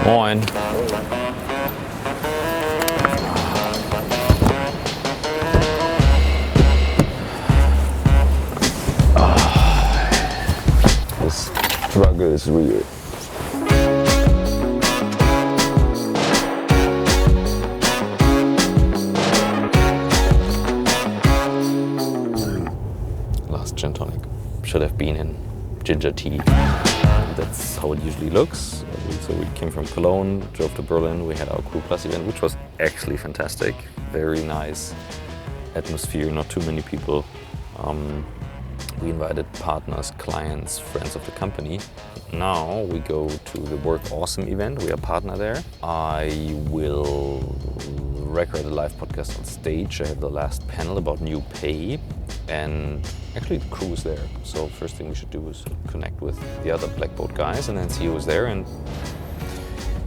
Moin. This struggle is real. Last gin tonic. Should have been in ginger tea. That's how it usually looks. So we came from Cologne, drove to Berlin. We had our Crew Plus event, which was actually fantastic. Very nice atmosphere, not too many people. We invited partners, clients, friends of the company. Now we go to the Work Awesome event. We are partner there. I will record a live podcast on stage. I have the last panel about new pay, and actually the crew is there. So first thing we should do is connect with the other Black Boat guys and then see who's there and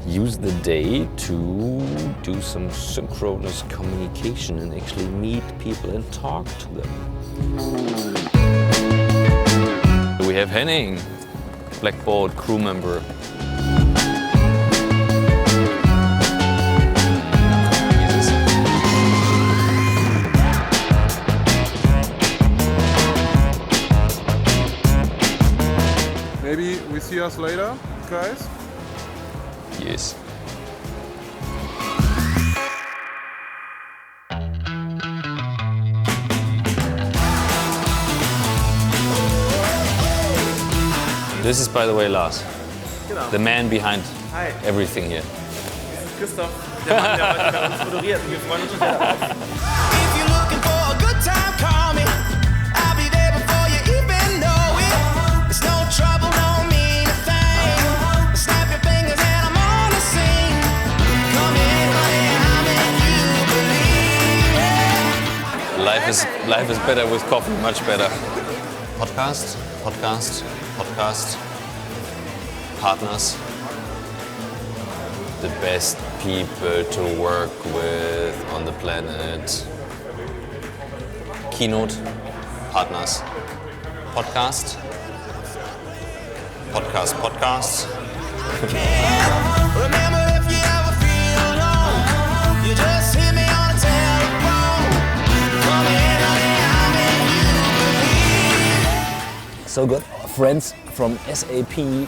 use the day to do some synchronous communication and actually meet people and talk to them. We have Henning, Black Boat crew member. Maybe we see us later, guys? Yes. This is, by the way, Lars. Genau. The man behind Hi. everything here. Christoph, der Mann, der heute bei uns moderiert. Wir freuen uns schon sehr darauf. If you're looking for a good time, call me. I'll be there before you even know it. It's no trouble, don't mean a thing. Snap your fingers and I'm on the scene. Come in, honey, I'll make you believe it. Life is better with coffee, much better. Podcast. Partners. The best people to work with on the planet. Keynote. Partners. Podcast. Remember, if you ever feel alone, you just hit me on the telephone. Come in, honey, I'll make you believe. So good. Friends from SAP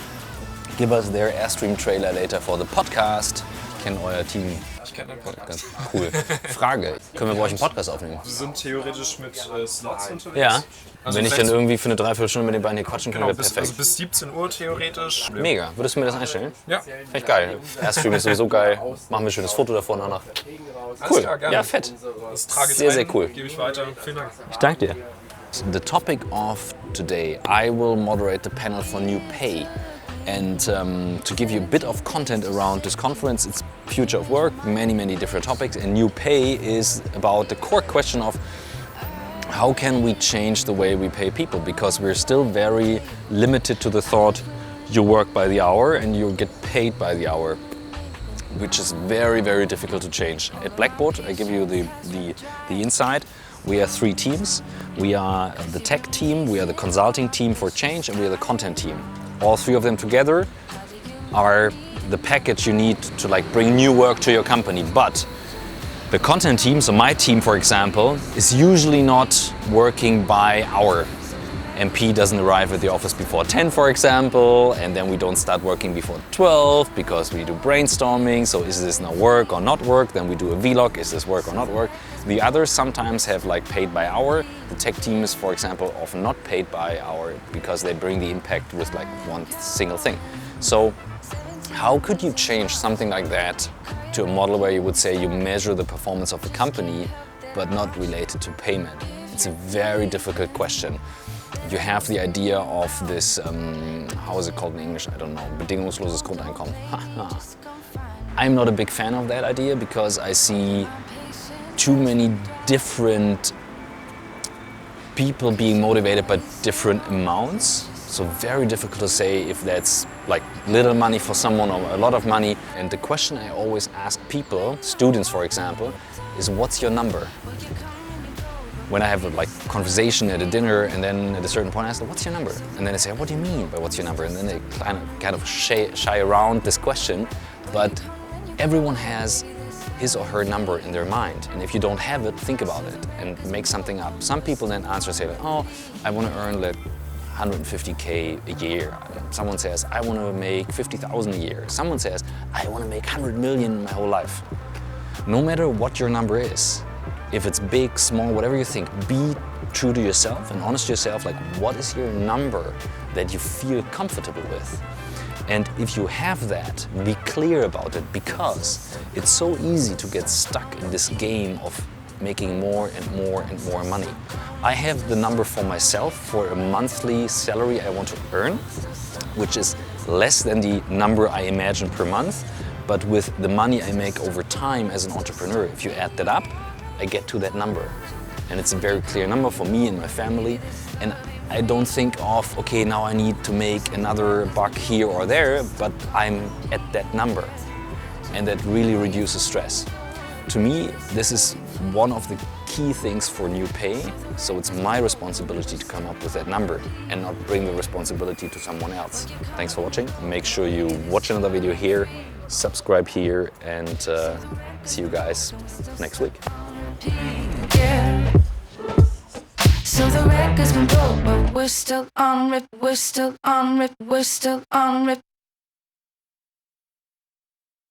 give us their Airstream trailer later for the podcast. Ich kenne euer Team. Ich kenne den Ganz Podcast. cool. Frage, können wir bei euch einen Podcast aufnehmen? Wir sind theoretisch mit Slots unterwegs. Ja. Also Wenn ich dann irgendwie für eine Dreiviertelstunde mit den beiden hier quatschen kann, Genau, wäre bis, perfekt. also bis 17 Uhr theoretisch. Mega. Würdest du mir das einstellen? Ja. Finde ich geil. Airstream ist sowieso geil. Machen wir ein schönes Foto davor danach. Alles Cool. klar, gerne. Ja, fett. Das trage ich Sehr, ein, sehr cool. Gebe ich weiter. Vielen Dank. Ich danke dir. The topic of today, I will moderate the panel for new pay. And to give you a bit of content around this conference, it's future of work, many different topics, and new pay is about the core question of how can we change the way we pay people, because we're still very limited to the thought you work by the hour and you get paid by the hour, which is very difficult to change. At Blackboard, I give you the insight. We are 3 teams. We are the tech team, we are the consulting team for change, and we are the content team. All 3 of them together are the package you need to bring new work to your company. But the content team, so my team for example, is usually not working by hour. MP doesn't arrive at the office before 10 for example, and then we don't start working before 12 because we do brainstorming. So is this now work or not work? Then we do a vlog, is this work or not work? The others sometimes have paid by hour. The tech team is, for example, often not paid by hour because they bring the impact with one single thing. So how could you change something like that to a model where you would say you measure the performance of the company but not related to payment? It's a very difficult question. You have the idea of this, how is it called in English? I don't know, bedingungsloses Grundeinkommen. I'm not a big fan of that idea because I see too many different people being motivated by different amounts. So very difficult to say if that's little money for someone or a lot of money. And the question I always ask people, students for example, is what's your number? When I have a conversation at a dinner and then at a certain point I ask them, what's your number? And then they say, what do you mean by what's your number? And then they kind of shy around this question. But everyone has his or her number in their mind. And if you don't have it, think about it and make something up. Some people then answer, say, oh, I want to earn like 150K a year. Someone says, I want to make 50,000 a year. Someone says, I want to make 100 million in my whole life. No matter what your number is, if it's big, small, whatever you think, be true to yourself and honest to yourself, like what is your number that you feel comfortable with? And if you have that, be clear about it, because it's so easy to get stuck in this game of making more and more and more money. I have the number for myself for a monthly salary I want to earn, which is less than the number I imagine per month, but with the money I make over time as an entrepreneur, if you add that up, I get to that number. And it's a very clear number for me and my family. And I don't think of, okay, now I need to make another buck here or there, but I'm at that number. And that really reduces stress. To me, this is one of the key things for new pay. So it's my responsibility to come up with that number and not bring the responsibility to someone else. Thanks for watching. Make sure you watch another video here, subscribe here, and see you guys next week. Yeah. So the record's been broke, but we're still on rip, we're still on rip, we're still on rip.